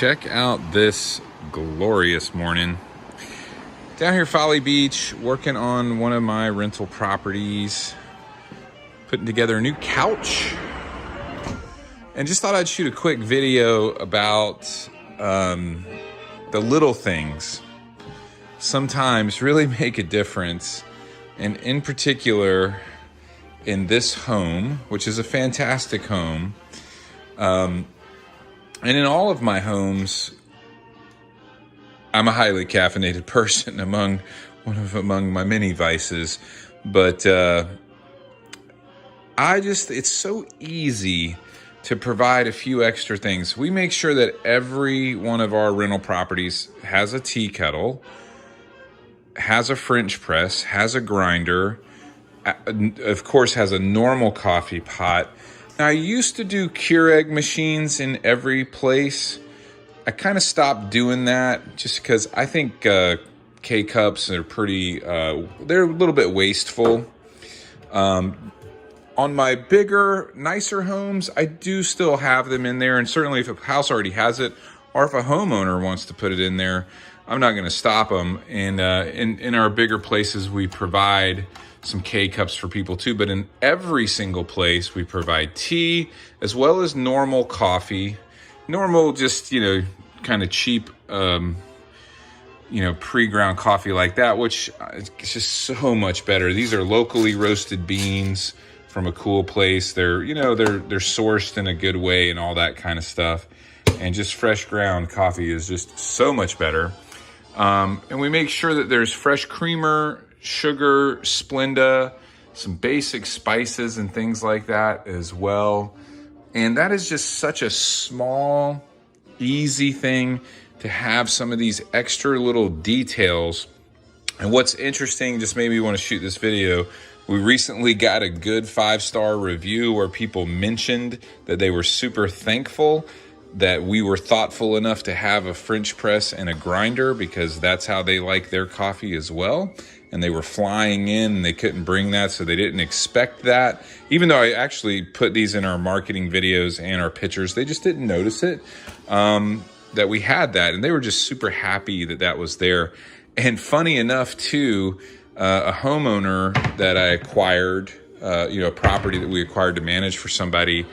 check out this glorious morning. Down here, Folly Beach, working on one of my rental properties, putting together a new couch. And just thought I'd shoot a quick video about the little things sometimes really make a difference. And in particular, in this home, which is a fantastic home, and in all of my homes, I'm a highly caffeinated person among my many vices, but it's so easy to provide a few extra things. We make sure that every one of our rental properties has a tea kettle, has a French press, has a grinder, of course has a normal coffee pot. Now, I used to do Keurig machines in every place. I kind of stopped doing that just because I think K-Cups are they're a little bit wasteful. On my bigger, nicer homes, I do still have them in there. And certainly if a house already has it, or if a homeowner wants to put it in there, I'm not going to stop them. And in our bigger places, we provide some K-Cups for people too. But in every single place, we provide tea as well as normal coffee. Normal, just, kind of cheap, pre-ground coffee like that, which is just so much better. These are locally roasted beans from a cool place. They're sourced in a good way and all that kind of stuff. And just fresh ground coffee is just so much better. And we make sure that there's fresh creamer, sugar, Splenda, some basic spices and things like that as well. And that is just such a small, easy thing to have some of these extra little details. And what's interesting, just made me want to shoot this video. We recently got a good 5-star review where people mentioned that they were super thankful that we were thoughtful enough to have a French press and a grinder, because that's how they like their coffee as well. And they were flying in and they couldn't bring that, so they didn't expect that. Even though I actually put these in our marketing videos and our pictures, they just didn't notice it, that we had that. And they were just super happy that that was there. And funny enough too, a homeowner that I acquired, a property that we acquired to manage for somebody,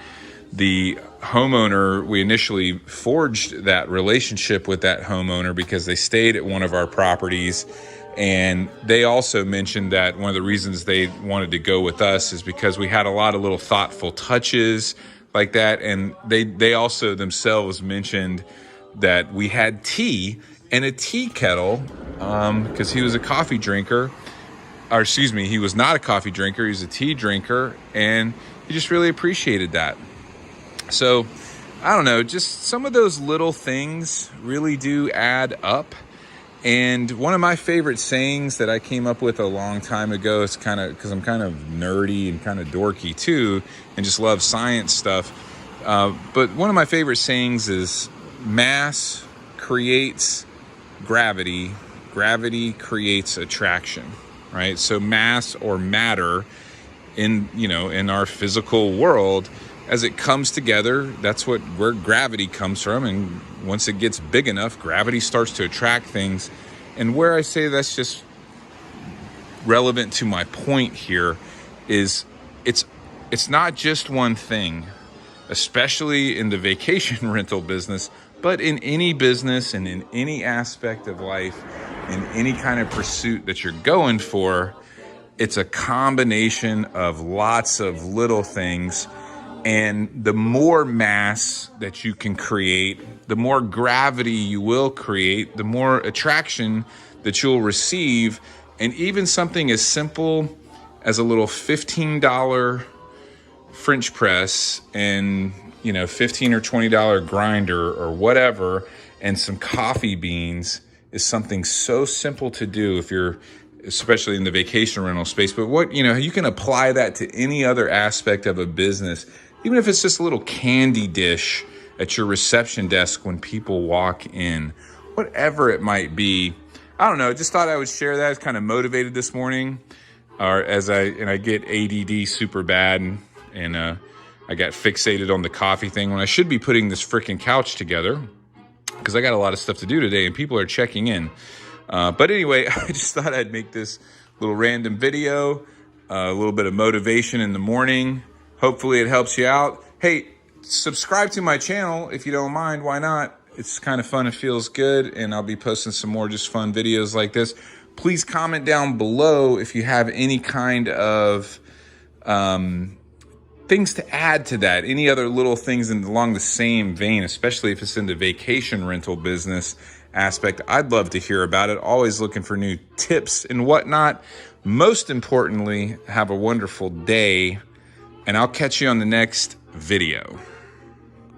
the homeowner, we initially forged that relationship with that homeowner because they stayed at one of our properties. And they also mentioned that one of the reasons they wanted to go with us is because we had a lot of little thoughtful touches like that. And they also themselves mentioned that we had tea and a tea kettle, because he was a coffee drinker. Or excuse me, he was not a coffee drinker, he was a tea drinker, and he just really appreciated that. So, I don't know, just some of those little things really do add up. And one of my favorite sayings that I came up with a long time ago, is kind of, because I'm kind of nerdy and kind of dorky too, and just love science stuff. But one of my favorite sayings is, mass creates gravity, gravity creates attraction, right? So mass or matter in our physical world, as it comes together, that's where gravity comes from. And once it gets big enough, gravity starts to attract things. And where I say that's just relevant to my point here is it's not just one thing, especially in the vacation rental business, but in any business and in any aspect of life, in any kind of pursuit that you're going for, it's a combination of lots of little things. And the more mass that you can create, the more gravity you will create, the more attraction that you'll receive. And even something as simple as a little $15 French press and, $15 or $20 grinder or whatever, and some coffee beans is something so simple to do if you're, especially in the vacation rental space. But you can apply that to any other aspect of a business. Even if it's just a little candy dish at your reception desk when people walk in, whatever it might be. I don't know, just thought I would share that. I was kind of motivated this morning, I get ADD super bad, and I got fixated on the coffee thing when I should be putting this freaking couch together. because I got a lot of stuff to do today and people are checking in. But anyway, I just thought I'd make this little random video, a little bit of motivation in the morning. Hopefully it helps you out. Hey, subscribe to my channel if you don't mind. Why not? It's kind of fun. It feels good. And I'll be posting some more just fun videos like this. Please comment down below if you have any kind of things to add to that. Any other little things along the same vein, especially if it's in the vacation rental business aspect. I'd love to hear about it. Always looking for new tips and whatnot. Most importantly, have a wonderful day, and I'll catch you on the next video.